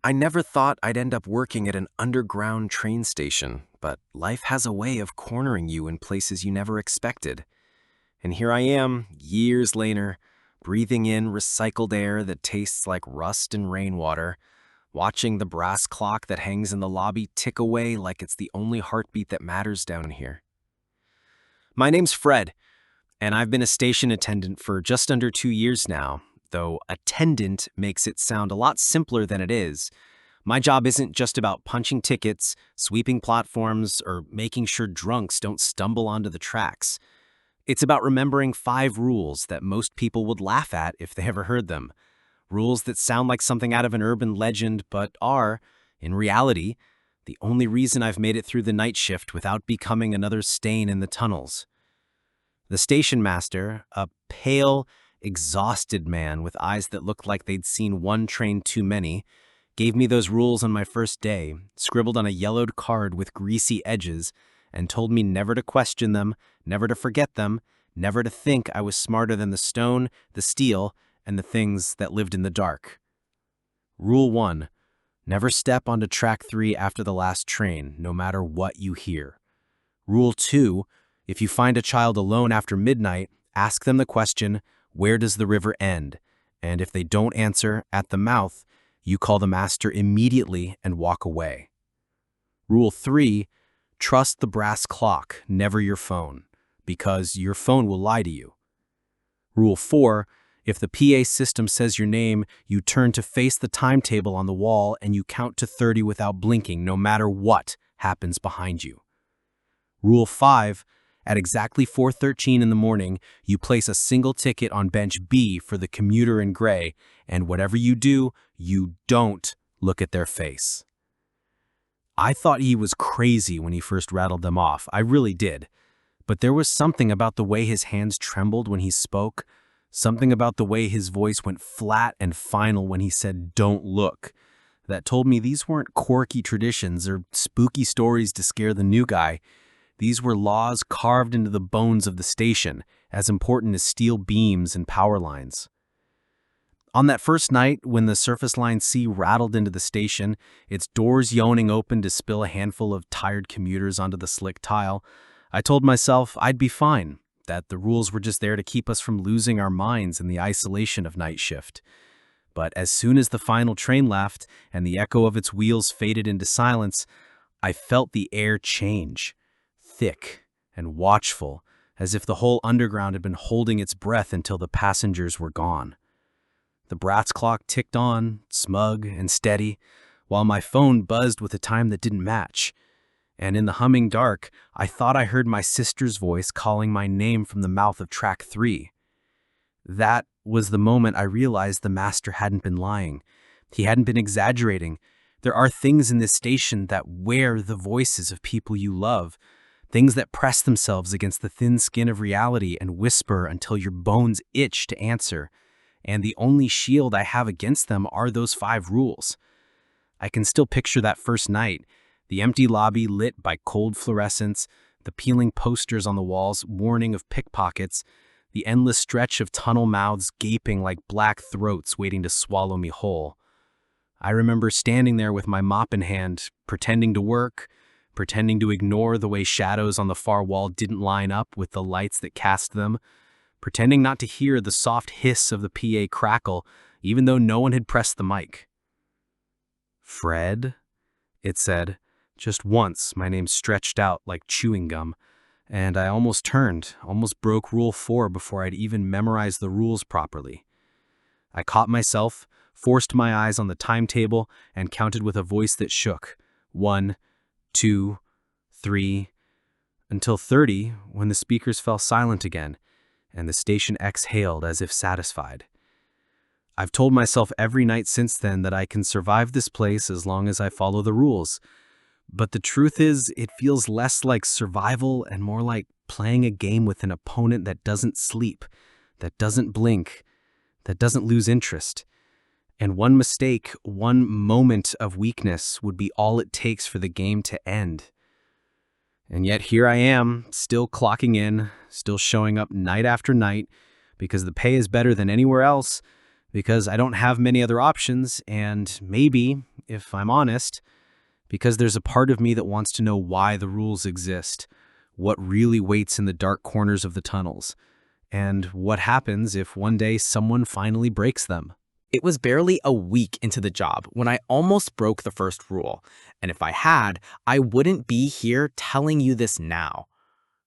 I never thought I'd end up working at an underground train station, but life has a way of cornering you in places you never expected. And here I am, years later, breathing in recycled air that tastes like rust and rainwater, watching the brass clock that hangs in the lobby tick away like it's the only heartbeat that matters down here. My name's Fred, and I've been a station attendant for just under 2 years now, though attendant makes it sound a lot simpler than it is. My job isn't just about punching tickets, sweeping platforms, or making sure drunks don't stumble onto the tracks. It's about remembering 5 rules that most people would laugh at if they ever heard them. Rules that sound like something out of an urban legend, but are, in reality, the only reason I've made it through the night shift without becoming another stain in the tunnels. The station master, a pale, exhausted man with eyes that looked like they'd seen one train too many, gave me those rules on my first day, scribbled on a yellowed card with greasy edges, and told me never to question them, never to forget them, never to think I was smarter than the stone, the steel, and the things that lived in the dark. Rule 1. Never step onto track 3 after the last train, no matter what you hear. Rule 2. If you find a child alone after midnight, ask them the question, where does the river end? And if they don't answer at the mouth, you call the master immediately and walk away. Rule 3. Trust the brass clock, never your phone, because your phone will lie to you. Rule 4. If the PA system says your name, you turn to face the timetable on the wall and you count to 30 without blinking, no matter what happens behind you. Rule 5. At exactly 4:13 in the morning, you place a single ticket on bench B for the commuter in gray, and whatever you do, you don't look at their face. I thought he was crazy when he first rattled them off. I really did. But there was something about the way his hands trembled when he spoke, something about the way his voice went flat and final when he said, "Don't look," that told me these weren't quirky traditions or spooky stories to scare the new guy. These were laws carved into the bones of the station, as important as steel beams and power lines. On that first night, when the Surface Line C rattled into the station, its doors yawning open to spill a handful of tired commuters onto the slick tile, I told myself I'd be fine, that the rules were just there to keep us from losing our minds in the isolation of night shift. But as soon as the final train left and the echo of its wheels faded into silence, I felt the air change. Thick and watchful, as if the whole underground had been holding its breath until the passengers were gone. The brass clock ticked on, smug and steady, while my phone buzzed with a time that didn't match. And in the humming dark, I thought I heard my sister's voice calling my name from the mouth of track 3. That was the moment I realized the master hadn't been lying. He hadn't been exaggerating. There are things in this station that wear the voices of people you love, things that press themselves against the thin skin of reality and whisper until your bones itch to answer. And the only shield I have against them are those 5 rules. I can still picture that first night, the empty lobby lit by cold fluorescents, the peeling posters on the walls warning of pickpockets, the endless stretch of tunnel mouths gaping like black throats waiting to swallow me whole. I remember standing there with my mop in hand, pretending to work, pretending to ignore the way shadows on the far wall didn't line up with the lights that cast them, pretending not to hear the soft hiss of the PA crackle, even though no one had pressed the mic. "Fred," it said. Just once, my name stretched out like chewing gum, and I almost turned, almost broke Rule 4 before I'd even memorized the rules properly. I caught myself, forced my eyes on the timetable, and counted with a voice that shook. 1, 2, 3, until 30, when the speakers fell silent again, and the station exhaled as if satisfied. I've told myself every night since then that I can survive this place as long as I follow the rules. But the truth is, it feels less like survival and more like playing a game with an opponent that doesn't sleep, that doesn't blink, that doesn't lose interest. And one mistake, one moment of weakness would be all it takes for the game to end. And yet here I am, still clocking in, still showing up night after night, because the pay is better than anywhere else, because I don't have many other options, and maybe, if I'm honest, because there's a part of me that wants to know why the rules exist, what really waits in the dark corners of the tunnels, and what happens if one day someone finally breaks them. It was barely a week into the job when I almost broke the first rule, and if I had, I wouldn't be here telling you this now.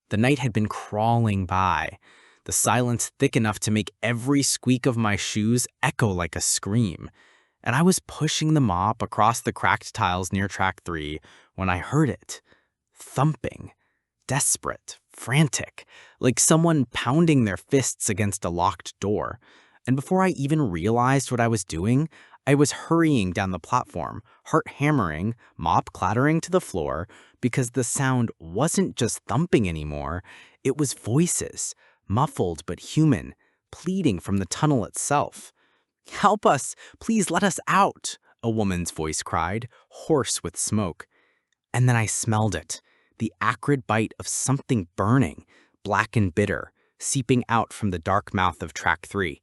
The night had been crawling by, the silence thick enough to make every squeak of my shoes echo like a scream, and I was pushing the mop across the cracked tiles near track 3 when I heard it, thumping, desperate, frantic, like someone pounding their fists against a locked door. And before I even realized what I was doing, I was hurrying down the platform, heart hammering, mop clattering to the floor, because the sound wasn't just thumping anymore, it was voices, muffled but human, pleading from the tunnel itself. "Help us! Please let us out!" a woman's voice cried, hoarse with smoke. And then I smelled it, the acrid bite of something burning, black and bitter, seeping out from the dark mouth of track 3.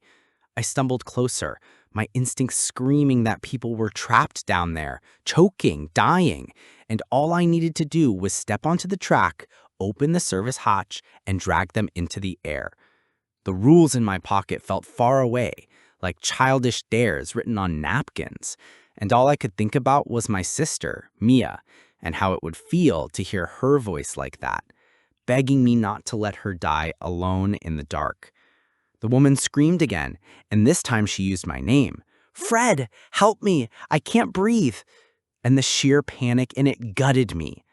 I stumbled closer, my instincts screaming that people were trapped down there, choking, dying, and all I needed to do was step onto the track, open the service hatch, and drag them into the air. The rules in my pocket felt far away, like childish dares written on napkins, and all I could think about was my sister, Mia, and how it would feel to hear her voice like that, begging me not to let her die alone in the dark. The woman screamed again, and this time she used my name. "Fred, help me! I can't breathe!" And the sheer panic in it gutted me.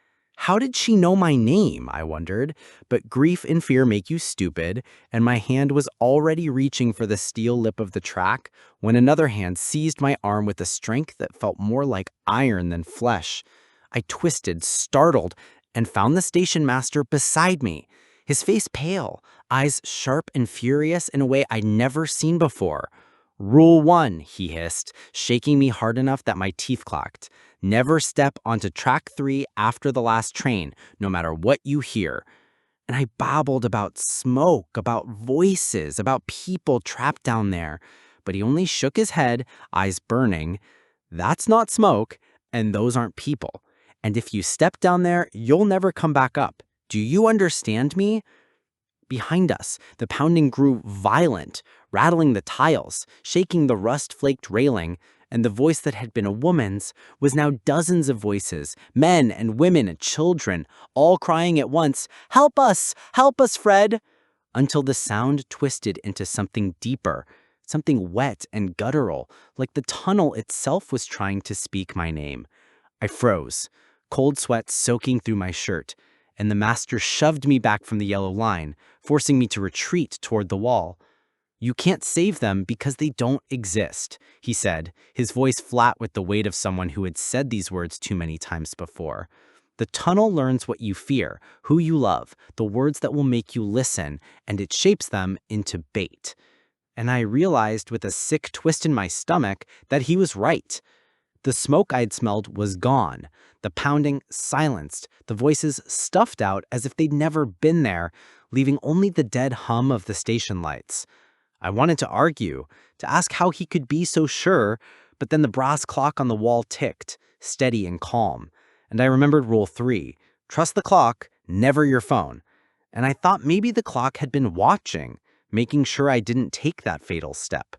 How did she know my name, I wondered, but grief and fear make you stupid, and my hand was already reaching for the steel lip of the track when another hand seized my arm with a strength that felt more like iron than flesh. I twisted, startled, and found the station master beside me, his face pale, eyes sharp and furious in a way I'd never seen before. "Rule 1, he hissed, shaking me hard enough that my teeth clacked. "Never step onto track 3 after the last train, no matter what you hear." And I babbled about smoke, about voices, about people trapped down there. But he only shook his head, eyes burning. "That's not smoke, and those aren't people. And if you step down there, you'll never come back up. Do you understand me?" Behind us, the pounding grew violent, rattling the tiles, shaking the rust-flaked railing, and the voice that had been a woman's was now dozens of voices, men and women and children, all crying at once, "Help us! Help us, Fred!" Until the sound twisted into something deeper, something wet and guttural, like the tunnel itself was trying to speak my name. I froze, cold sweat soaking through my shirt, and the master shoved me back from the yellow line, forcing me to retreat toward the wall. "You can't save them because they don't exist," he said, his voice flat with the weight of someone who had said these words too many times before. "The tunnel learns what you fear, who you love, the words that will make you listen, and it shapes them into bait." And I realized with a sick twist in my stomach that he was right. The smoke I'd smelled was gone, the pounding silenced, the voices stuffed out as if they'd never been there, leaving only the dead hum of the station lights. I wanted to argue, to ask how he could be so sure, but then the brass clock on the wall ticked, steady and calm, and I remembered Rule 3, trust the clock, never your phone. And I thought maybe the clock had been watching, making sure I didn't take that fatal step.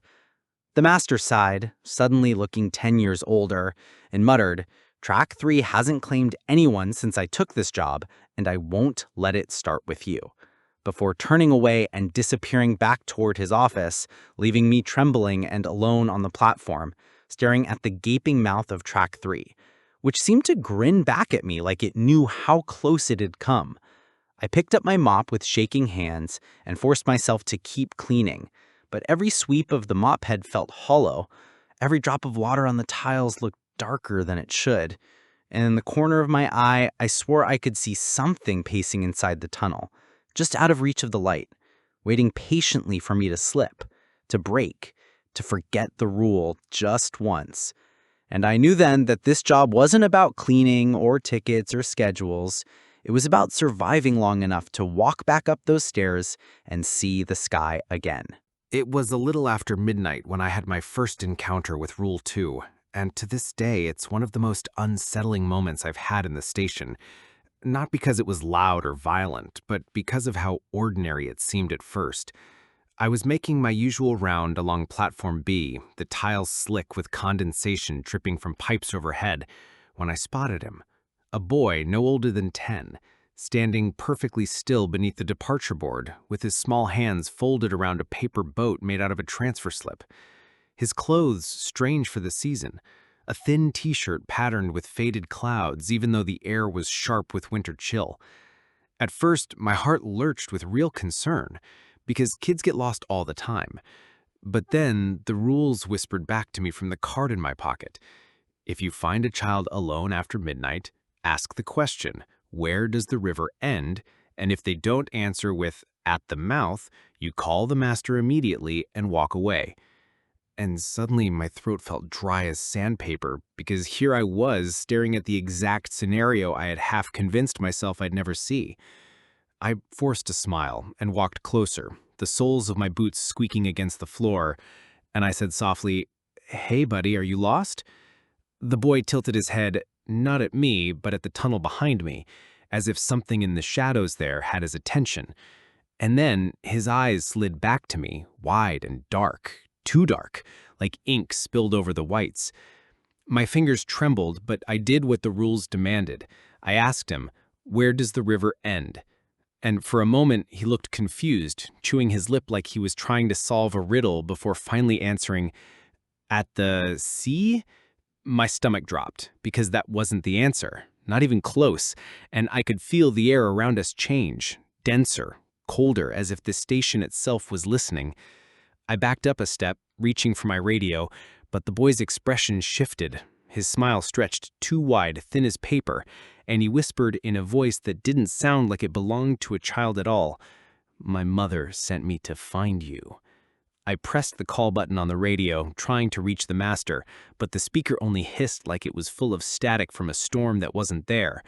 The master sighed, suddenly looking 10 years older, and muttered, "Track 3 hasn't claimed anyone since I took this job, and I won't let it start with you," before turning away and disappearing back toward his office, leaving me trembling and alone on the platform, staring at the gaping mouth of track 3, which seemed to grin back at me like it knew how close it had come. I picked up my mop with shaking hands and forced myself to keep cleaning, but every sweep of the mop head felt hollow. Every drop of water on the tiles looked darker than it should, and in the corner of my eye, I swore I could see something pacing inside the tunnel, just out of reach of the light, waiting patiently for me to slip, to break, to forget the rule just once. And I knew then that this job wasn't about cleaning or tickets or schedules. It was about surviving long enough to walk back up those stairs and see the sky again. It was a little after midnight when I had my first encounter with Rule 2, And to this day, it's one of the most unsettling moments I've had in the station. Not because it was loud or violent, but because of how ordinary it seemed at first. I was making my usual round along Platform B, the tiles slick with condensation dripping from pipes overhead, when I spotted him. A boy no older than 10, standing perfectly still beneath the departure board, with his small hands folded around a paper boat made out of a transfer slip. His clothes strange for the season, a thin t-shirt patterned with faded clouds even though the air was sharp with winter chill. At first, my heart lurched with real concern, because kids get lost all the time. But then, the rules whispered back to me from the card in my pocket. If you find a child alone after midnight, ask the question, where does the river end? And if they don't answer with, at the mouth, you call the master immediately and walk away. And suddenly my throat felt dry as sandpaper, because here I was staring at the exact scenario I had half convinced myself I'd never see. I forced a smile and walked closer, the soles of my boots squeaking against the floor, and I said softly, "Hey buddy, are you lost?" The boy tilted his head, not at me, but at the tunnel behind me, as if something in the shadows there had his attention. And then his eyes slid back to me, wide and dark, too dark, like ink spilled over the whites. My fingers trembled, but I did what the rules demanded. I asked him, "Where does the river end?" And for a moment, he looked confused, chewing his lip like he was trying to solve a riddle before finally answering, "At the sea?" My stomach dropped, because that wasn't the answer, not even close, and I could feel the air around us change, denser, colder, as if the station itself was listening. I backed up a step, reaching for my radio, but the boy's expression shifted. His smile stretched too wide, thin as paper, and he whispered in a voice that didn't sound like it belonged to a child at all, "My mother sent me to find you." I pressed the call button on the radio, trying to reach the master, but the speaker only hissed like it was full of static from a storm that wasn't there.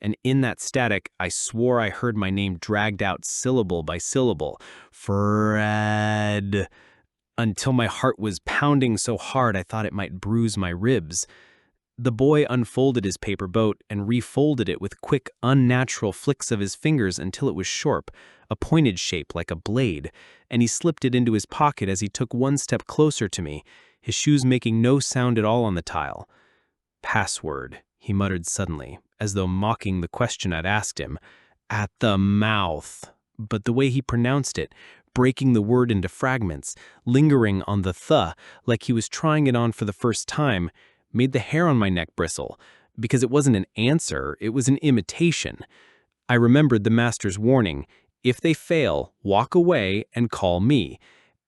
And in that static, I swore I heard my name dragged out syllable by syllable. "Fred," until my heart was pounding so hard I thought it might bruise my ribs. The boy unfolded his paper boat and refolded it with quick, unnatural flicks of his fingers until it was sharp, a pointed shape like a blade, and he slipped it into his pocket as he took one step closer to me, his shoes making no sound at all on the tile. "Password," he muttered suddenly, as though mocking the question I'd asked him. "At the mouth." But the way he pronounced it, breaking the word into fragments, lingering on the "th," like he was trying it on for the first time, made the hair on my neck bristle, because it wasn't an answer, it was an imitation. I remembered the master's warning, "If they fail, walk away and call me."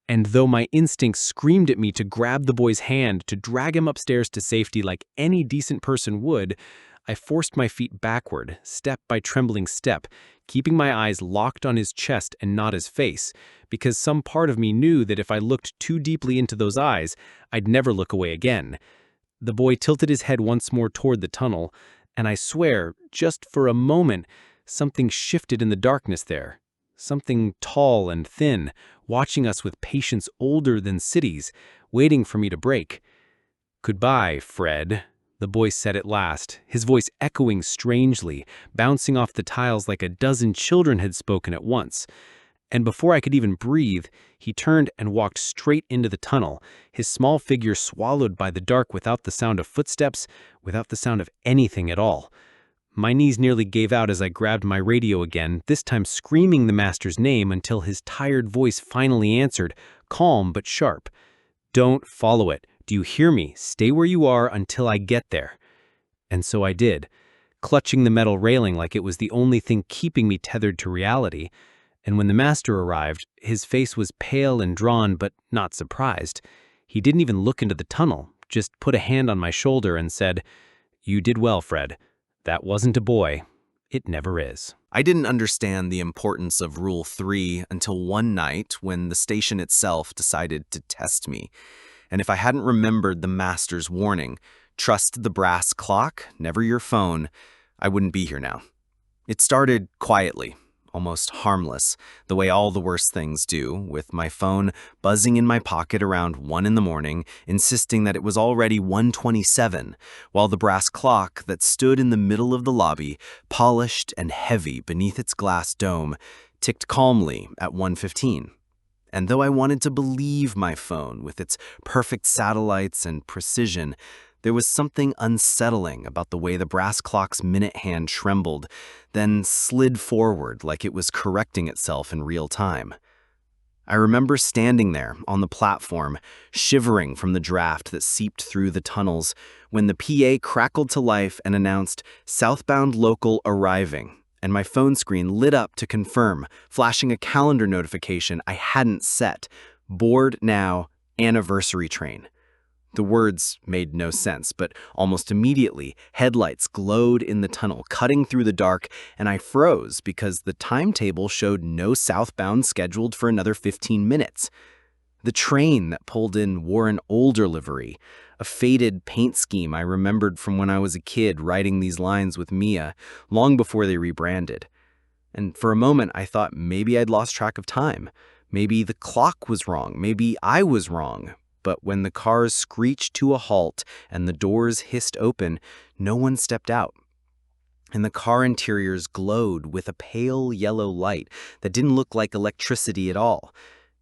And though my instincts screamed at me to grab the boy's hand, to drag him upstairs to safety like any decent person would, I forced my feet backward, step by trembling step, keeping my eyes locked on his chest and not his face, because some part of me knew that if I looked too deeply into those eyes, I'd never look away again. The boy tilted his head once more toward the tunnel, and I swear, just for a moment, something shifted in the darkness there. Something tall and thin, watching us with patience older than cities, waiting for me to break. "Goodbye, Fred," the boy said at last, his voice echoing strangely, bouncing off the tiles like a dozen children had spoken at once. And before I could even breathe, he turned and walked straight into the tunnel, his small figure swallowed by the dark without the sound of footsteps, without the sound of anything at all. My knees nearly gave out as I grabbed my radio again, this time screaming the master's name until his tired voice finally answered, calm but sharp. "Don't follow it. Do you hear me? Stay where you are until I get there." And so I did, clutching the metal railing like it was the only thing keeping me tethered to reality. And when the master arrived, his face was pale and drawn, but not surprised. He didn't even look into the tunnel, just put a hand on my shoulder and said, "You did well, Fred. That wasn't a boy. It never is." I didn't understand the importance of Rule 3 until one night when the station itself decided to test me. And if I hadn't remembered the master's warning, "Trust the brass clock, never your phone," I wouldn't be here now. It started quietly, almost harmless, the way all the worst things do, with my phone buzzing in my pocket around 1 in the morning, insisting that it was already 1:27, while the brass clock that stood in the middle of the lobby, polished and heavy beneath its glass dome, ticked calmly at 1:15. And though I wanted to believe my phone with its perfect satellites and precision, there was something unsettling about the way the brass clock's minute hand trembled, then slid forward like it was correcting itself in real time. I remember standing there on the platform, shivering from the draft that seeped through the tunnels, when the PA crackled to life and announced, "Southbound local arriving," and my phone screen lit up to confirm, flashing a calendar notification I hadn't set, "Board now, anniversary train." The words made no sense, but almost immediately, headlights glowed in the tunnel, cutting through the dark, and I froze because the timetable showed no southbound scheduled for another 15 minutes. The train that pulled in wore an older livery, a faded paint scheme I remembered from when I was a kid writing these lines with Mia, long before they rebranded. And for a moment, I thought maybe I'd lost track of time. Maybe the clock was wrong. Maybe I was wrong. But when the cars screeched to a halt and the doors hissed open, no one stepped out. And the car interiors glowed with a pale yellow light that didn't look like electricity at all.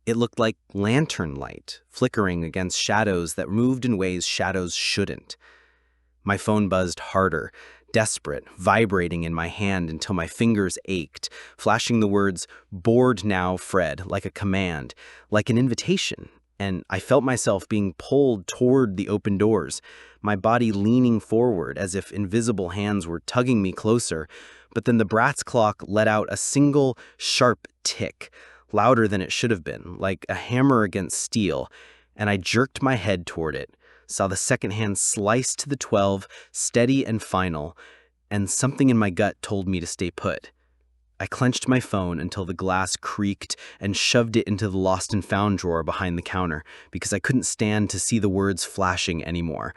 It looked like lantern light, flickering against shadows that moved in ways shadows shouldn't. My phone buzzed harder, desperate, vibrating in my hand until my fingers ached, flashing the words, "Board now, Fred," like a command, like an invitation. And I felt myself being pulled toward the open doors, my body leaning forward as if invisible hands were tugging me closer. But then the brass clock let out a single, sharp tick, louder than it should have been, like a hammer against steel, and I jerked my head toward it, saw the second hand slice to the 12, steady and final, and something in my gut told me to stay put. I clenched my phone until the glass creaked and shoved it into the lost and found drawer behind the counter because I couldn't stand to see the words flashing anymore.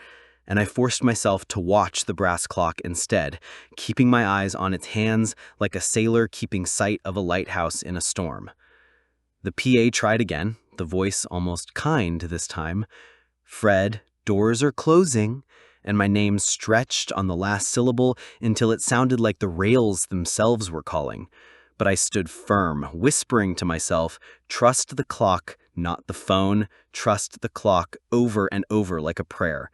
And I forced myself to watch the brass clock instead, keeping my eyes on its hands like a sailor keeping sight of a lighthouse in a storm. The PA tried again, the voice almost kind this time. "Fred, doors are closing," and my name stretched on the last syllable until it sounded like the rails themselves were calling. But I stood firm, whispering to myself, "Trust the clock, not the phone. Trust the clock," over and over like a prayer.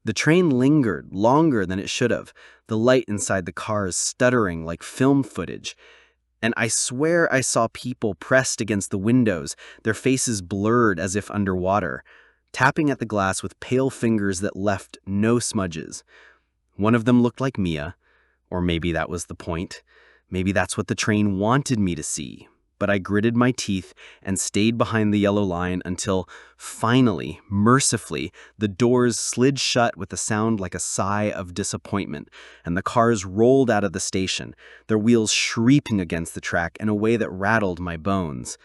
The train lingered longer than it should have, the light inside the cars stuttering like film footage. And I swear I saw people pressed against the windows, their faces blurred as if underwater, tapping at the glass with pale fingers that left no smudges. One of them looked like Mia, or maybe that was the point. Maybe that's what the train wanted me to see. But I gritted my teeth and stayed behind the yellow line until, finally, mercifully, the doors slid shut with a sound like a sigh of disappointment, and the cars rolled out of the station, their wheels shrieking against the track in a way that rattled my bones.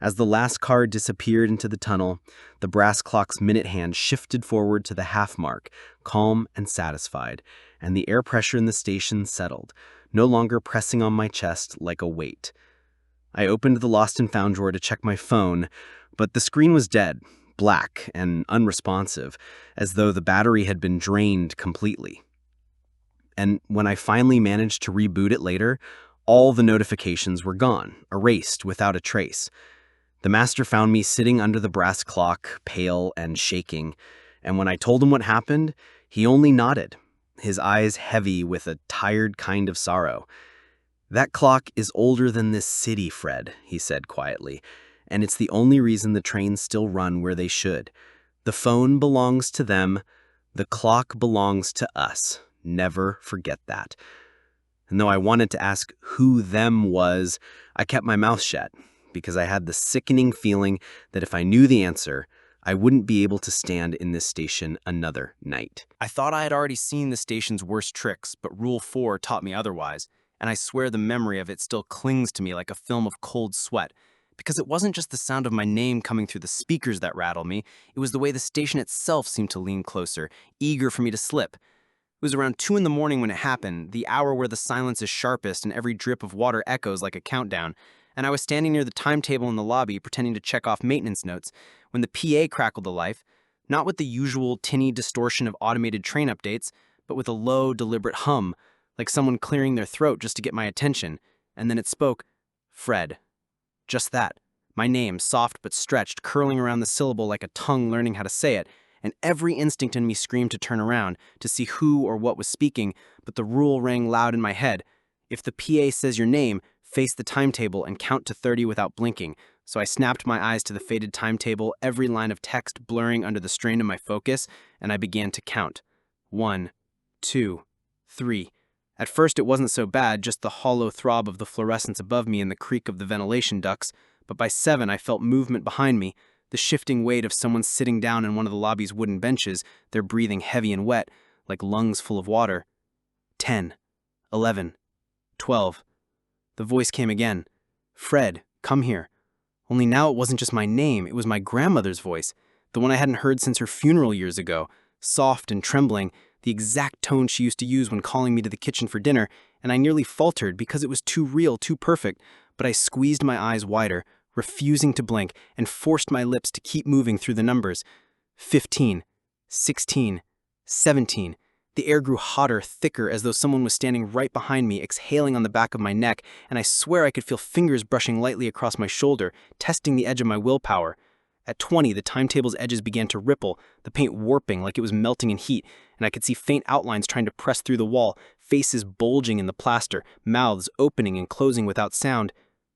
As the last car disappeared into the tunnel, the brass clock's minute hand shifted forward to the half mark, calm and satisfied, and the air pressure in the station settled, no longer pressing on my chest like a weight. I opened the lost and found drawer to check my phone, but the screen was dead, black and unresponsive, as though the battery had been drained completely. And when I finally managed to reboot it later, all the notifications were gone, erased without a trace. The master found me sitting under the brass clock, pale and shaking, and when I told him what happened, he only nodded, his eyes heavy with a tired kind of sorrow. "That clock is older than this city, Fred," he said quietly, "and it's the only reason the trains still run where they should. The phone belongs to them, the clock belongs to us. Never forget that." And though I wanted to ask who them was, I kept my mouth shut, because I had the sickening feeling that if I knew the answer, I wouldn't be able to stand in this station another night. I thought I had already seen the station's worst tricks, but Rule 4 taught me otherwise, and I swear the memory of it still clings to me like a film of cold sweat, because it wasn't just the sound of my name coming through the speakers that rattled me, it was the way the station itself seemed to lean closer, eager for me to slip. It was around 2 in the morning when it happened, the hour where the silence is sharpest and every drip of water echoes like a countdown, and I was standing near the timetable in the lobby pretending to check off maintenance notes when the PA crackled to life, not with the usual tinny distortion of automated train updates, but with a low, deliberate hum, like someone clearing their throat just to get my attention, and then it spoke, Fred. Just that. My name, soft but stretched, curling around the syllable like a tongue learning how to say it, and every instinct in me screamed to turn around, to see who or what was speaking, but the rule rang loud in my head. If the PA says your name, face the timetable and count to 30 without blinking. So I snapped my eyes to the faded timetable, every line of text blurring under the strain of my focus, and I began to count. 1, 2, 3. At first it wasn't so bad, just the hollow throb of the fluorescence above me and the creak of the ventilation ducts, but by 7 I felt movement behind me, the shifting weight of someone sitting down in one of the lobby's wooden benches, their breathing heavy and wet, like lungs full of water. 10, 11, 12. The voice came again. Fred, come here. Only now it wasn't just my name, it was my grandmother's voice, the one I hadn't heard since her funeral years ago, soft and trembling, the exact tone she used to use when calling me to the kitchen for dinner, and I nearly faltered because it was too real, too perfect, but I squeezed my eyes wider, refusing to blink, and forced my lips to keep moving through the numbers. 15, 16, 17. The air grew hotter, thicker, as though someone was standing right behind me, exhaling on the back of my neck, and I swear I could feel fingers brushing lightly across my shoulder, testing the edge of my willpower. At 20, the timetable's edges began to ripple, the paint warping like it was melting in heat, and I could see faint outlines trying to press through the wall, faces bulging in the plaster, mouths opening and closing without sound.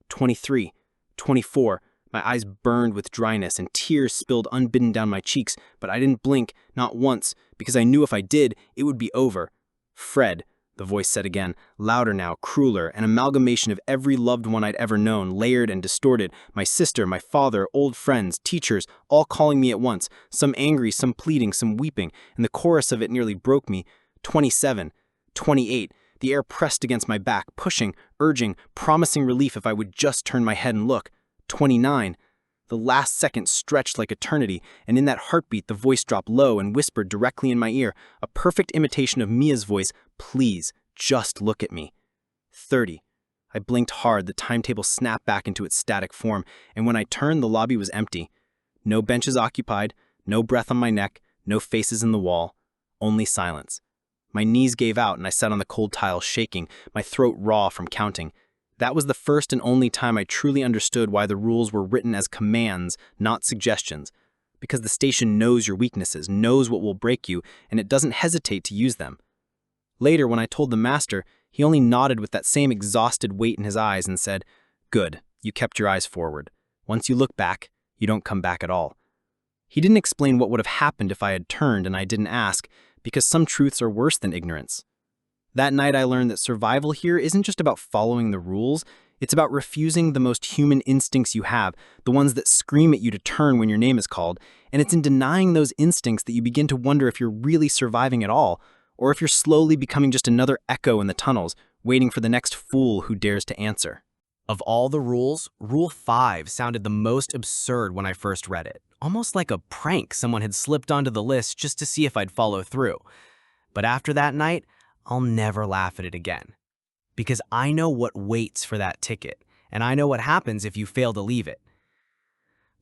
23, 24. My eyes burned with dryness and tears spilled unbidden down my cheeks, but I didn't blink, not once, because I knew if I did, it would be over. Fred, the voice said again, louder now, crueler, an amalgamation of every loved one I'd ever known, layered and distorted, my sister, my father, old friends, teachers, all calling me at once, some angry, some pleading, some weeping, and the chorus of it nearly broke me. 27, 28. The air pressed against my back, pushing, urging, promising relief if I would just turn my head and look. 29. The last second stretched like eternity, and in that heartbeat the voice dropped low and whispered directly in my ear, a perfect imitation of Mia's voice, please, just look at me. 30. I blinked hard, the timetable snapped back into its static form, and when I turned, the lobby was empty. No benches occupied, no breath on my neck, no faces in the wall, only silence. My knees gave out and I sat on the cold tiles shaking, my throat raw from counting. That was the first and only time I truly understood why the rules were written as commands, not suggestions. Because the station knows your weaknesses, knows what will break you, and it doesn't hesitate to use them. Later, when I told the master, he only nodded with that same exhausted weight in his eyes and said, "Good, you kept your eyes forward. Once you look back, you don't come back at all." He didn't explain what would have happened if I had turned and I didn't ask, because some truths are worse than ignorance. That night I learned that survival here isn't just about following the rules, it's about refusing the most human instincts you have, the ones that scream at you to turn when your name is called, and it's in denying those instincts that you begin to wonder if you're really surviving at all, or if you're slowly becoming just another echo in the tunnels, waiting for the next fool who dares to answer. Of all the rules, Rule 5 sounded the most absurd when I first read it, almost like a prank someone had slipped onto the list just to see if I'd follow through. But after that night, I'll never laugh at it again. Because I know what waits for that ticket, and I know what happens if you fail to leave it.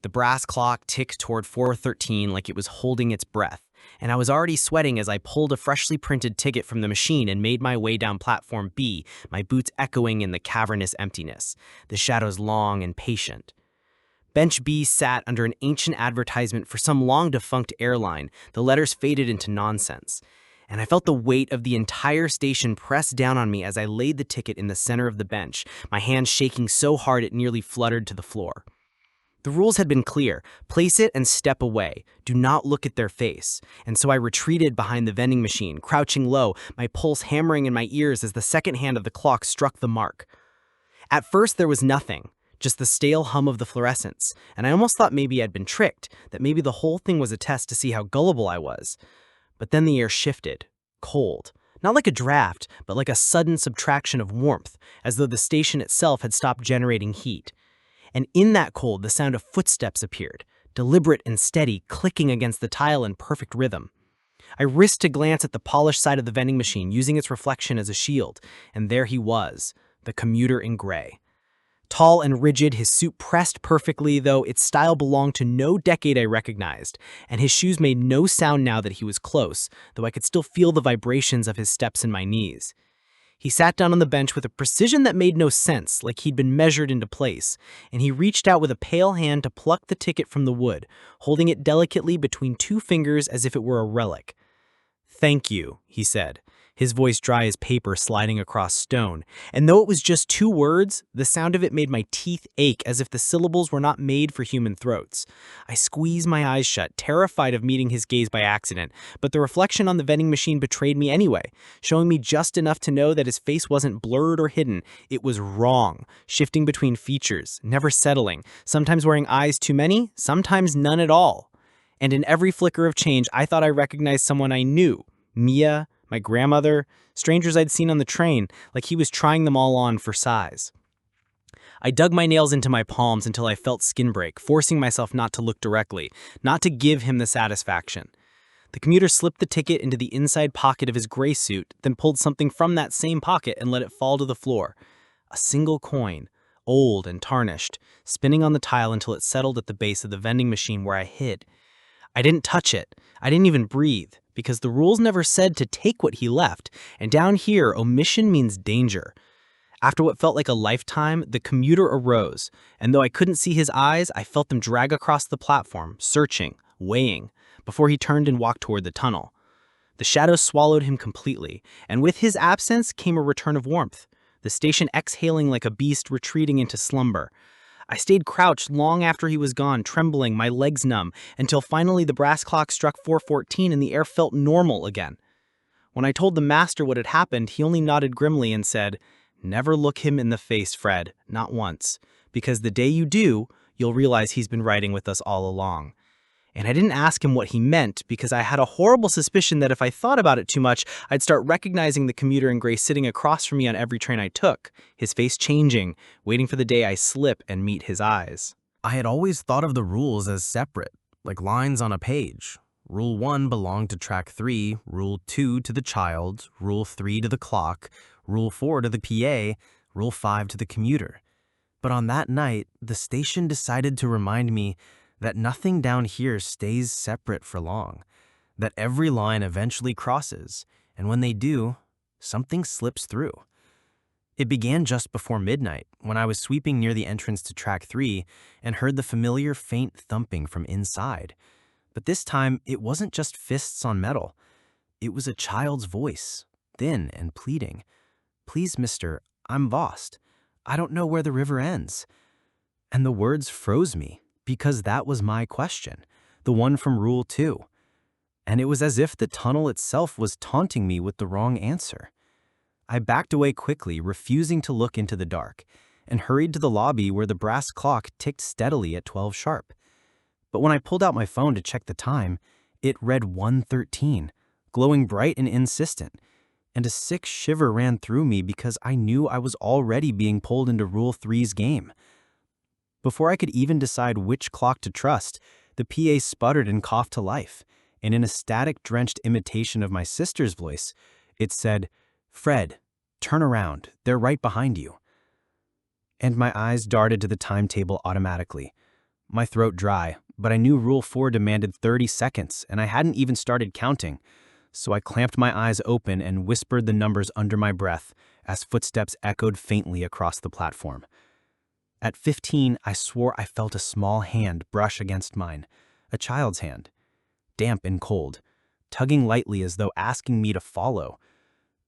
The brass clock ticked toward 4:13 like it was holding its breath, and I was already sweating as I pulled a freshly printed ticket from the machine and made my way down platform B, my boots echoing in the cavernous emptiness, the shadows long and patient. Bench B sat under an ancient advertisement for some long-defunct airline, the letters faded into nonsense. And I felt the weight of the entire station press down on me as I laid the ticket in the center of the bench, my hand shaking so hard it nearly fluttered to the floor. The rules had been clear: place it and step away, do not look at their face, and so I retreated behind the vending machine, crouching low, my pulse hammering in my ears as the second hand of the clock struck the mark. At first there was nothing, just the stale hum of the fluorescence, and I almost thought maybe I'd been tricked, that maybe the whole thing was a test to see how gullible I was. But then the air shifted, cold, not like a draft, but like a sudden subtraction of warmth, as though the station itself had stopped generating heat. And in that cold, the sound of footsteps appeared, deliberate and steady, clicking against the tile in perfect rhythm. I risked a glance at the polished side of the vending machine, using its reflection as a shield, and there he was, the commuter in gray. Tall and rigid, his suit pressed perfectly, though its style belonged to no decade I recognized, and his shoes made no sound now that he was close, though I could still feel the vibrations of his steps in my knees. He sat down on the bench with a precision that made no sense, like he'd been measured into place, and he reached out with a pale hand to pluck the ticket from the wood, holding it delicately between two fingers as if it were a relic. "Thank you," he said, his voice dry as paper sliding across stone, and though it was just 2 words, the sound of it made my teeth ache as if the syllables were not made for human throats. I squeezed my eyes shut, terrified of meeting his gaze by accident, but the reflection on the vending machine betrayed me anyway, showing me just enough to know that his face wasn't blurred or hidden. It was wrong, shifting between features, never settling, sometimes wearing eyes too many, sometimes none at all. And in every flicker of change, I thought I recognized someone I knew. Mia, my grandmother, strangers I'd seen on the train, like he was trying them all on for size. I dug my nails into my palms until I felt skin break, forcing myself not to look directly, not to give him the satisfaction. The commuter slipped the ticket into the inside pocket of his gray suit, then pulled something from that same pocket and let it fall to the floor. A single coin, old and tarnished, spinning on the tile until it settled at the base of the vending machine where I hid. I didn't touch it. I didn't even breathe, because the rules never said to take what he left, and down here, omission means danger. After what felt like a lifetime, the commuter arose, and though I couldn't see his eyes, I felt them drag across the platform, searching, weighing, before he turned and walked toward the tunnel. The shadows swallowed him completely, and with his absence came a return of warmth, the station exhaling like a beast retreating into slumber. I stayed crouched long after he was gone, trembling, my legs numb, until finally the brass clock struck 4:14 and the air felt normal again. When I told the master what had happened, he only nodded grimly and said, "Never look him in the face, Fred, not once, because the day you do, you'll realize he's been riding with us all along." And I didn't ask him what he meant because I had a horrible suspicion that if I thought about it too much, I'd start recognizing the commuter in gray sitting across from me on every train I took, his face changing, waiting for the day I slip and meet his eyes. I had always thought of the rules as separate, like lines on a page. Rule 1 belonged to track 3, Rule 2 to the child, Rule 3 to the clock, Rule 4 to the PA, Rule 5 to the commuter. But on that night, the station decided to remind me that nothing down here stays separate for long, that every line eventually crosses, and when they do, something slips through. It began just before midnight, when I was sweeping near the entrance to track 3 and heard the familiar faint thumping from inside. But this time, it wasn't just fists on metal. It was a child's voice, thin and pleading. "Please, mister, I'm lost. I don't know where the river ends." And the words froze me, because that was my question, the one from Rule 2. And it was as if the tunnel itself was taunting me with the wrong answer. I backed away quickly, refusing to look into the dark, and hurried to the lobby where the brass clock ticked steadily at 12 sharp. But when I pulled out my phone to check the time, it read 1:13, glowing bright and insistent, and a sick shiver ran through me because I knew I was already being pulled into Rule 3's game. Before I could even decide which clock to trust, the PA sputtered and coughed to life, and in a static-drenched imitation of my sister's voice, it said, "Fred, turn around, they're right behind you." And my eyes darted to the timetable automatically. My throat dry, but I knew Rule 4 demanded 30 seconds, and I hadn't even started counting, so I clamped my eyes open and whispered the numbers under my breath as footsteps echoed faintly across the platform. At 15, I swore I felt a small hand brush against mine, a child's hand, damp and cold, tugging lightly as though asking me to follow.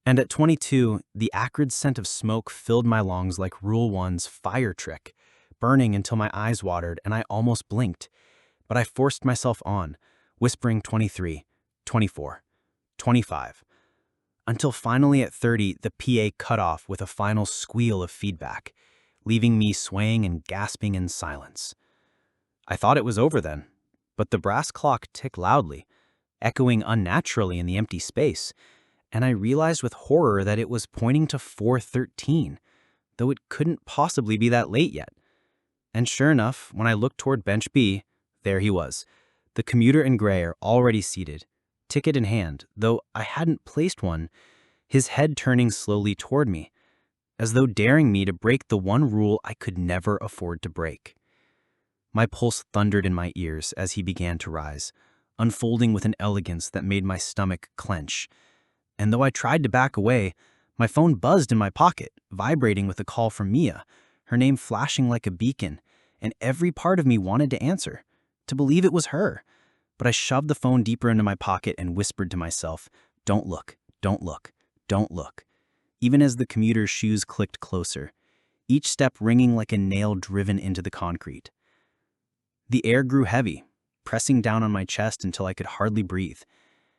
And at 22, the acrid scent of smoke filled my lungs like Rule 1's fire trick, burning until my eyes watered and I almost blinked. But I forced myself on, whispering 23, 24, 25, until finally at 30, the PA cut off with a final squeal of feedback, leaving me swaying and gasping in silence. I thought it was over then, but the brass clock ticked loudly, echoing unnaturally in the empty space, and I realized with horror that it was pointing to 4:13, though it couldn't possibly be that late yet. And sure enough, when I looked toward bench B, there he was, the commuter in gray already seated, ticket in hand, though I hadn't placed one, his head turning slowly toward me, as though daring me to break the one rule I could never afford to break. My pulse thundered in my ears as he began to rise, unfolding with an elegance that made my stomach clench. And though I tried to back away, my phone buzzed in my pocket, vibrating with a call from Mia, her name flashing like a beacon, and every part of me wanted to answer, to believe it was her. But I shoved the phone deeper into my pocket and whispered to myself, "Don't look, don't look, don't look," even as the commuter's shoes clicked closer, each step ringing like a nail driven into the concrete. The air grew heavy, pressing down on my chest until I could hardly breathe,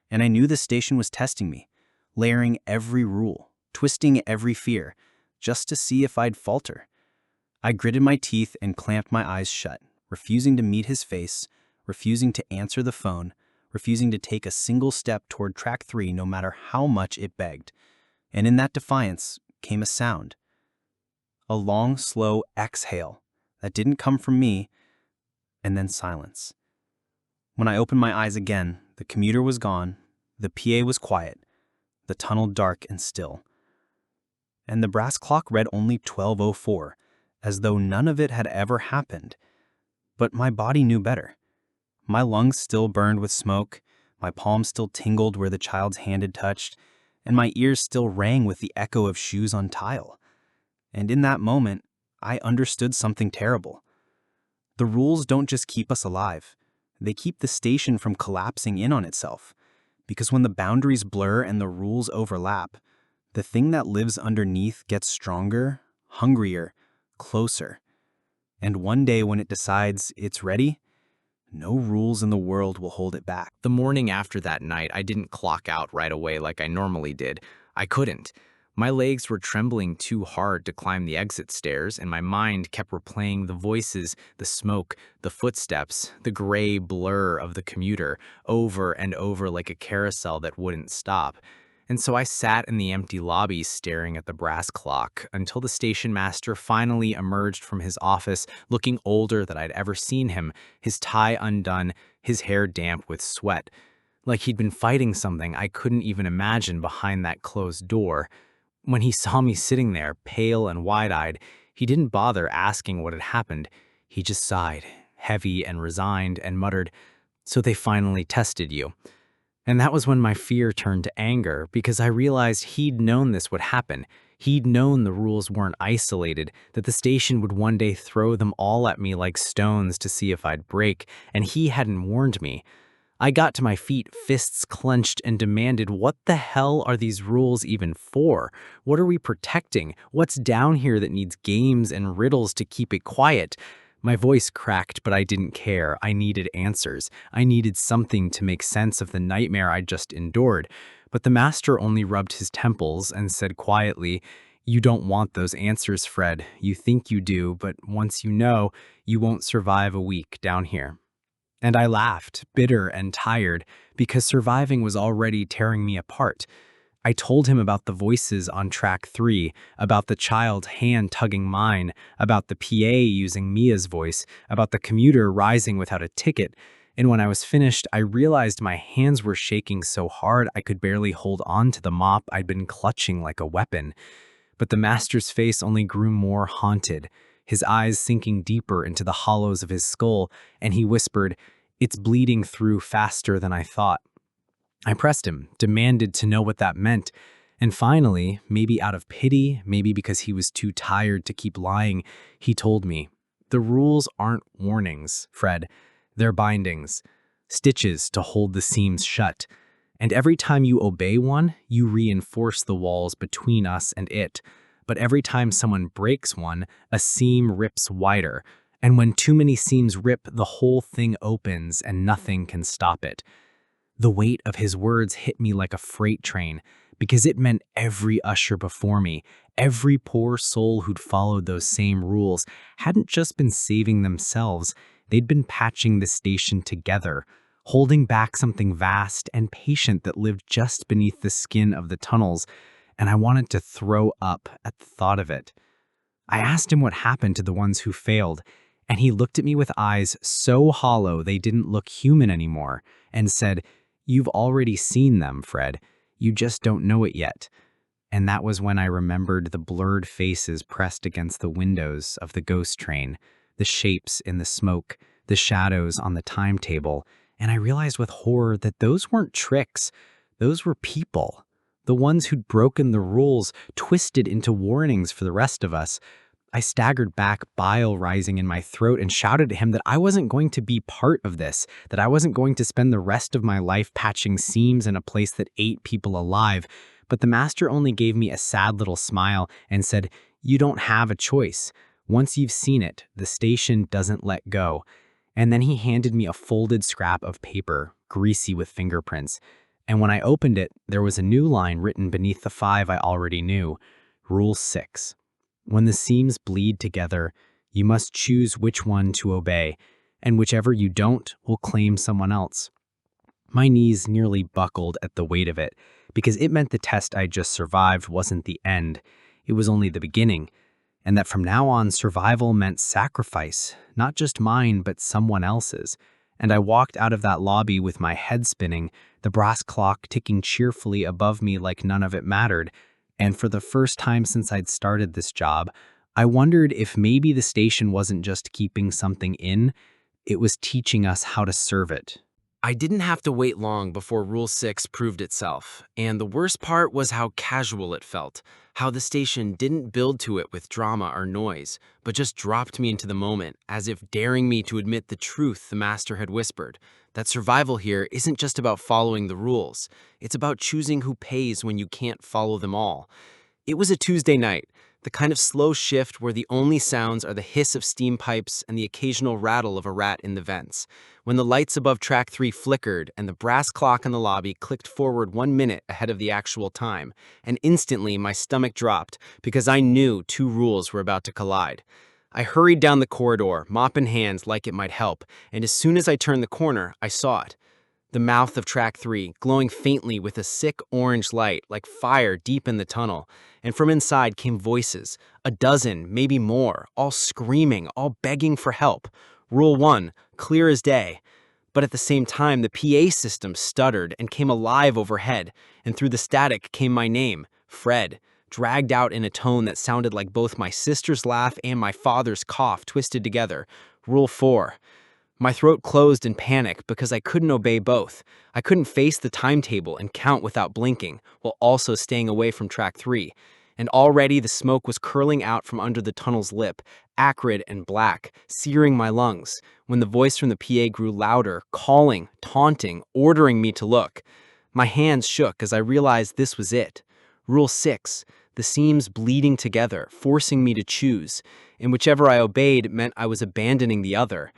and I knew the station was testing me, layering every rule, twisting every fear, just to see if I'd falter. I gritted my teeth and clamped my eyes shut, refusing to meet his face, refusing to answer the phone, refusing to take a single step toward track 3 no matter how much it begged. And in that defiance came a sound. A long, slow exhale that didn't come from me, and then silence. When I opened my eyes again, the commuter was gone, the PA was quiet, the tunnel dark and still. And the brass clock read only 12:04, as though none of it had ever happened. But my body knew better. My lungs still burned with smoke, my palms still tingled where the child's hand had touched, and my ears still rang with the echo of shoes on tile. And in that moment, I understood something terrible. The rules don't just keep us alive. They keep the station from collapsing in on itself. Because when the boundaries blur and the rules overlap, the thing that lives underneath gets stronger, hungrier, closer. And one day when it decides it's ready, no rules in the world will hold it back. The morning after that night, I didn't clock out right away like I normally did. I couldn't. My legs were trembling too hard to climb the exit stairs, and my mind kept replaying the voices, the smoke, the footsteps, the gray blur of the commuter, over and over like a carousel that wouldn't stop. And so I sat in the empty lobby staring at the brass clock until the station master finally emerged from his office looking older than I'd ever seen him, his tie undone, his hair damp with sweat. Like he'd been fighting something I couldn't even imagine behind that closed door. When he saw me sitting there, pale and wide-eyed, he didn't bother asking what had happened. He just sighed, heavy and resigned, and muttered, "So they finally tested you." And that was when my fear turned to anger, because I realized he'd known this would happen. He'd known the rules weren't isolated, that the station would one day throw them all at me like stones to see if I'd break, and he hadn't warned me. I got to my feet, fists clenched, and demanded, what the hell are these rules even for? What are we protecting? What's down here that needs games and riddles to keep it quiet? My voice cracked, but I didn't care. I needed answers. I needed something to make sense of the nightmare I'd just endured. But the master only rubbed his temples and said quietly, "You don't want those answers, Fred. You think you do, but once you know, you won't survive a week down here." And I laughed, bitter and tired, because surviving was already tearing me apart. I told him about the voices on track 3, about the child's hand tugging mine, about the PA using Mia's voice, about the commuter rising without a ticket. And when I was finished, I realized my hands were shaking so hard I could barely hold on to the mop I'd been clutching like a weapon. But the master's face only grew more haunted, his eyes sinking deeper into the hollows of his skull, and he whispered, "It's bleeding through faster than I thought." I pressed him, demanded to know what that meant, and finally, maybe out of pity, maybe because he was too tired to keep lying, he told me, "The rules aren't warnings, Fred. They're bindings, stitches to hold the seams shut. And every time you obey one, you reinforce the walls between us and it. But every time someone breaks one, a seam rips wider. And when too many seams rip, the whole thing opens and nothing can stop it." The weight of his words hit me like a freight train, because it meant every usher before me, every poor soul who'd followed those same rules, hadn't just been saving themselves, they'd been patching the station together, holding back something vast and patient that lived just beneath the skin of the tunnels, and I wanted to throw up at the thought of it. I asked him what happened to the ones who failed, and he looked at me with eyes so hollow they didn't look human anymore, and said, You've already seen them, Fred. You just don't know it yet. And that was when I remembered the blurred faces pressed against the windows of the ghost train, the shapes in the smoke, the shadows on the timetable, and I realized with horror that those weren't tricks. Those were people. The ones who'd broken the rules, twisted into warnings for the rest of us. I staggered back, bile rising in my throat, and shouted at him that I wasn't going to be part of this, that I wasn't going to spend the rest of my life patching seams in a place that ate people alive. But the master only gave me a sad little smile and said, "You don't have a choice. Once you've seen it, the station doesn't let go." And then he handed me a folded scrap of paper, greasy with fingerprints. And when I opened it, there was a new line written beneath the 5 I already knew. Rule 6. When the seams bleed together, you must choose which one to obey, and whichever you don't will claim someone else. My knees nearly buckled at the weight of it, because it meant the test I just survived wasn't the end. It was only the beginning, and that from now on survival meant sacrifice, not just mine, but someone else's. And I walked out of that lobby with my head spinning, the brass clock ticking cheerfully above me like none of it mattered. And for the first time since I'd started this job, I wondered if maybe the station wasn't just keeping something in, it was teaching us how to serve it. I didn't have to wait long before Rule 6 proved itself, and the worst part was how casual it felt, how the station didn't build to it with drama or noise, but just dropped me into the moment, as if daring me to admit the truth the master had whispered, that survival here isn't just about following the rules, it's about choosing who pays when you can't follow them all. It was a Tuesday night, the kind of slow shift where the only sounds are the hiss of steam pipes and the occasional rattle of a rat in the vents. When the lights above track 3 flickered and the brass clock in the lobby clicked forward 1 minute ahead of the actual time, and instantly my stomach dropped because I knew 2 rules were about to collide. I hurried down the corridor, mop in hand like it might help, and as soon as I turned the corner, I saw it. The mouth of track 3, glowing faintly with a sick orange light like fire deep in the tunnel, and from inside came voices, a dozen, maybe more, all screaming, all begging for help. Rule 1, clear as day. But at the same time, the PA system stuttered and came alive overhead, and through the static came my name, Fred, dragged out in a tone that sounded like both my sister's laugh and my father's cough twisted together. Rule 4. My throat closed in panic because I couldn't obey both. I couldn't face the timetable and count without blinking, while also staying away from track 3. And already the smoke was curling out from under the tunnel's lip, acrid and black, searing my lungs, when the voice from the PA grew louder, calling, taunting, ordering me to look. My hands shook as I realized this was it. Rule 6, the seams bleeding together, forcing me to choose, and whichever I obeyed meant I was abandoning the other.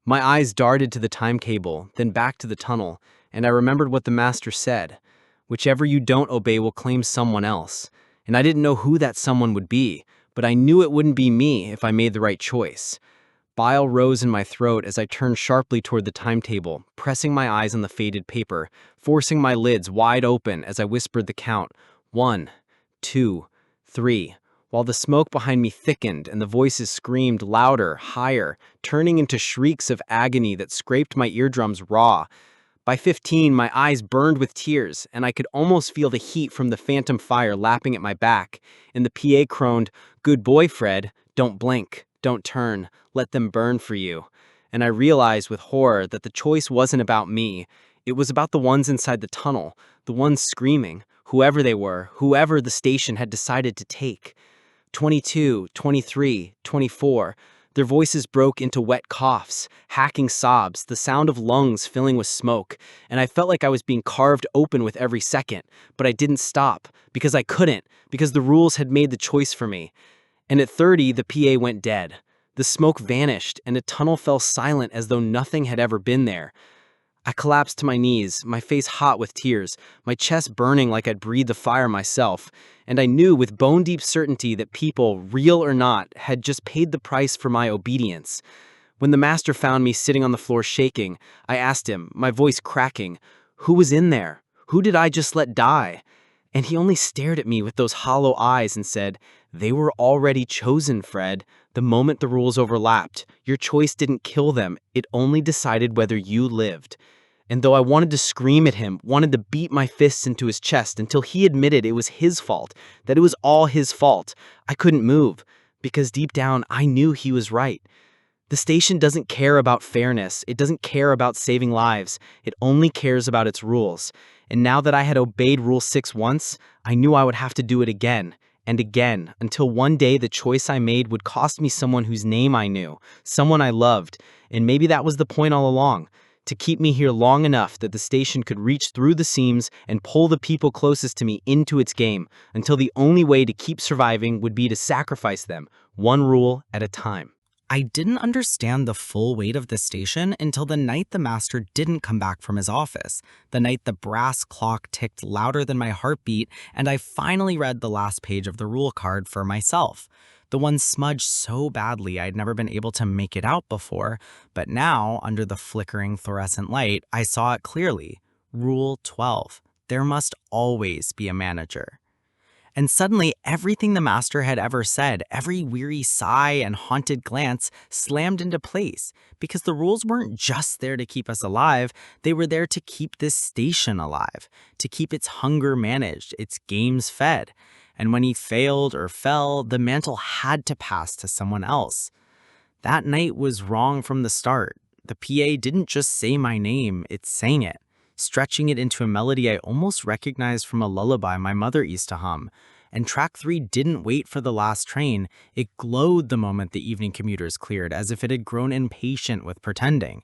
My eyes darted to the timetable, then back to the tunnel, and I remembered what the master said. Whichever you don't obey will claim someone else. And I didn't know who that someone would be, but I knew it wouldn't be me if I made the right choice. Bile rose in my throat as I turned sharply toward the timetable, pressing my eyes on the faded paper, forcing my lids wide open as I whispered the count, 1, 2, 3. While the smoke behind me thickened and the voices screamed louder, higher, turning into shrieks of agony that scraped my eardrums raw. By 15, my eyes burned with tears, and I could almost feel the heat from the phantom fire lapping at my back, and the PA crooned, "Good boy, Fred. Don't blink. Don't turn. Let them burn for you." And I realized with horror that the choice wasn't about me. It was about the ones inside the tunnel, the ones screaming, whoever they were, whoever the station had decided to take. 22, 23, 24. Their voices broke into wet coughs, hacking sobs, the sound of lungs filling with smoke, and I felt like I was being carved open with every second, but I didn't stop, because I couldn't, because the rules had made the choice for me. And at 30, the PA went dead. The smoke vanished, and the tunnel fell silent as though nothing had ever been there. I collapsed to my knees, my face hot with tears, my chest burning like I'd breathed the fire myself, and I knew with bone-deep certainty that people, real or not, had just paid the price for my obedience. When the master found me sitting on the floor shaking, I asked him, my voice cracking, who was in there? Who did I just let die? And he only stared at me with those hollow eyes and said, "They were already chosen, Fred. The moment the rules overlapped, your choice didn't kill them, it only decided whether you lived." And though I wanted to scream at him, wanted to beat my fists into his chest until he admitted it was his fault, that it was all his fault, I couldn't move, because deep down I knew he was right. The station doesn't care about fairness. It doesn't care about saving lives. It only cares about its rules. And now that I had obeyed Rule 6 once, I knew I would have to do it again and again until one day the choice I made would cost me someone whose name I knew, someone I loved. And maybe that was the point all along, to keep me here long enough that the station could reach through the seams and pull the people closest to me into its game until the only way to keep surviving would be to sacrifice them, one rule at a time. I didn't understand the full weight of the station until the night the master didn't come back from his office, the night the brass clock ticked louder than my heartbeat, and I finally read the last page of the rule card for myself. The one smudged so badly I'd never been able to make it out before, but now, under the flickering fluorescent light, I saw it clearly. Rule 12. There must always be a manager. And suddenly, everything the master had ever said, every weary sigh and haunted glance, slammed into place, because the rules weren't just there to keep us alive, they were there to keep this station alive, to keep its hunger managed, its games fed. And when he failed or fell, the mantle had to pass to someone else. That night was wrong from the start. The PA didn't just say my name, it sang it, stretching it into a melody I almost recognized from a lullaby my mother used to hum. And track 3 didn't wait for the last train. It glowed the moment the evening commuters cleared, as if it had grown impatient with pretending.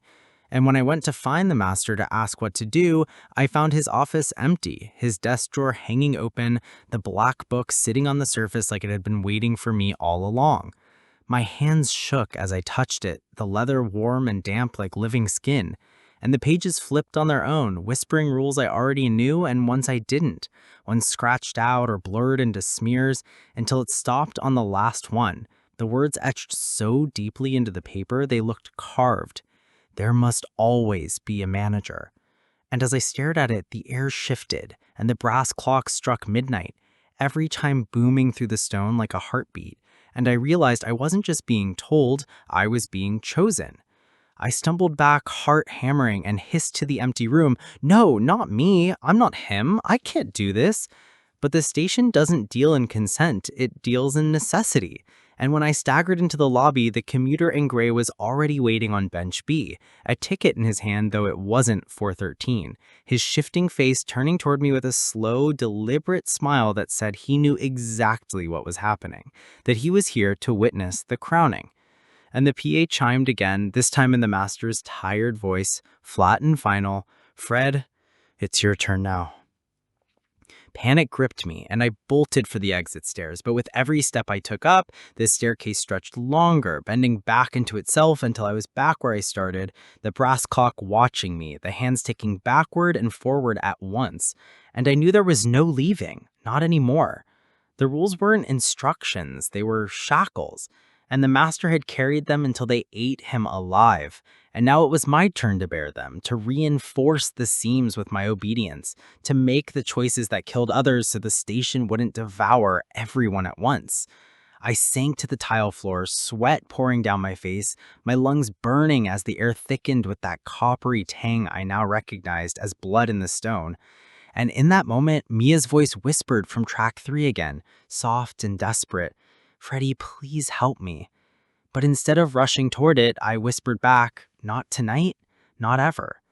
And when I went to find the master to ask what to do, I found his office empty, his desk drawer hanging open, the black book sitting on the surface like it had been waiting for me all along. My hands shook as I touched it, the leather warm and damp like living skin. And the pages flipped on their own, whispering rules I already knew and ones I didn't, ones scratched out or blurred into smears, until it stopped on the last one, the words etched so deeply into the paper they looked carved. There must always be a manager. And as I stared at it, the air shifted, and the brass clock struck midnight, every chime booming through the stone like a heartbeat, and I realized I wasn't just being told, I was being chosen. I stumbled back, heart hammering, and hissed to the empty room, "No, not me. I'm not him. I can't do this." But the station doesn't deal in consent. It deals in necessity. And when I staggered into the lobby, the commuter in gray was already waiting on bench B, a ticket in his hand though it wasn't 413, his shifting face turning toward me with a slow, deliberate smile that said he knew exactly what was happening, that he was here to witness the crowning. And the PA chimed again, this time in the master's tired voice, flat and final, "Fred, it's your turn now." Panic gripped me, and I bolted for the exit stairs, but with every step I took up, the staircase stretched longer, bending back into itself until I was back where I started, the brass clock watching me, the hands ticking backward and forward at once. And I knew there was no leaving, not anymore. The rules weren't instructions, they were shackles. And the master had carried them until they ate him alive. And now it was my turn to bear them, to reinforce the seams with my obedience, to make the choices that killed others so the station wouldn't devour everyone at once. I sank to the tile floor, sweat pouring down my face, my lungs burning as the air thickened with that coppery tang I now recognized as blood in the stone. And in that moment, Mia's voice whispered from track 3 again, soft and desperate, "Freddie, please help me." But instead of rushing toward it, I whispered back, "Not tonight, not ever."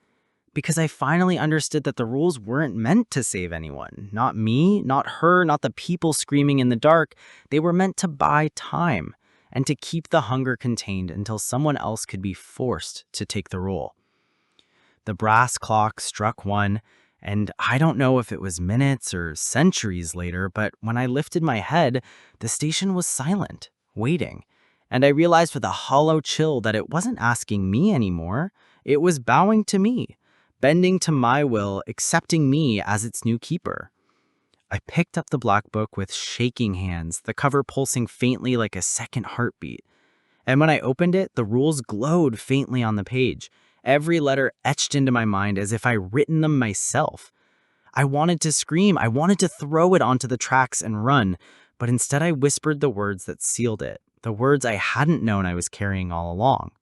Because I finally understood that the rules weren't meant to save anyone. Not me, not her, not the people screaming in the dark. They were meant to buy time and to keep the hunger contained until someone else could be forced to take the rule. The brass clock struck 1, and I don't know if it was minutes or centuries later, but when I lifted my head, the station was silent, waiting. And I realized with a hollow chill that it wasn't asking me anymore. It was bowing to me, bending to my will, accepting me as its new keeper. I picked up the black book with shaking hands, the cover pulsing faintly like a second heartbeat. And when I opened it, the rules glowed faintly on the page, every letter etched into my mind as if I'd written them myself. I wanted to scream, I wanted to throw it onto the tracks and run, but instead I whispered the words that sealed it, the words I hadn't known I was carrying all along.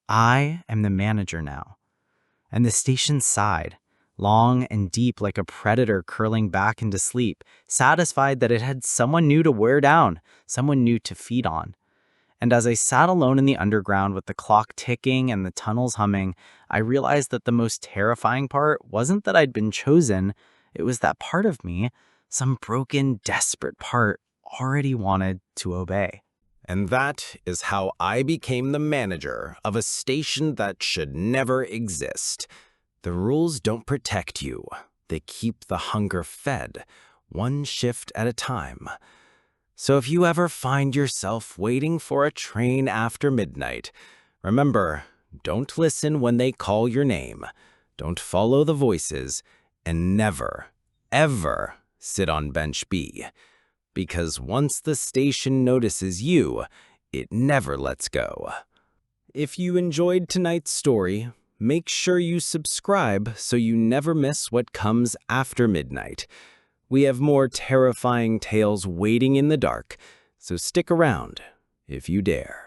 I am the manager now. and the station sighed, long and deep like a predator curling back into sleep, satisfied that it had someone new to wear down, someone new to feed on. And as I sat alone in the underground with the clock ticking and the tunnels humming, I realized that the most terrifying part wasn't that I'd been chosen, it was that part of me, some broken, desperate part, already wanted to obey. And that is how I became the manager of a station that should never exist. The rules don't protect you. They keep the hunger fed, one shift at a time. So if you ever find yourself waiting for a train after midnight, remember, don't listen when they call your name, don't follow the voices, and never, ever sit on bench B. Because once the station notices you, it never lets go. If you enjoyed tonight's story, make sure you subscribe so you never miss what comes after midnight. We have more terrifying tales waiting in the dark, so stick around if you dare.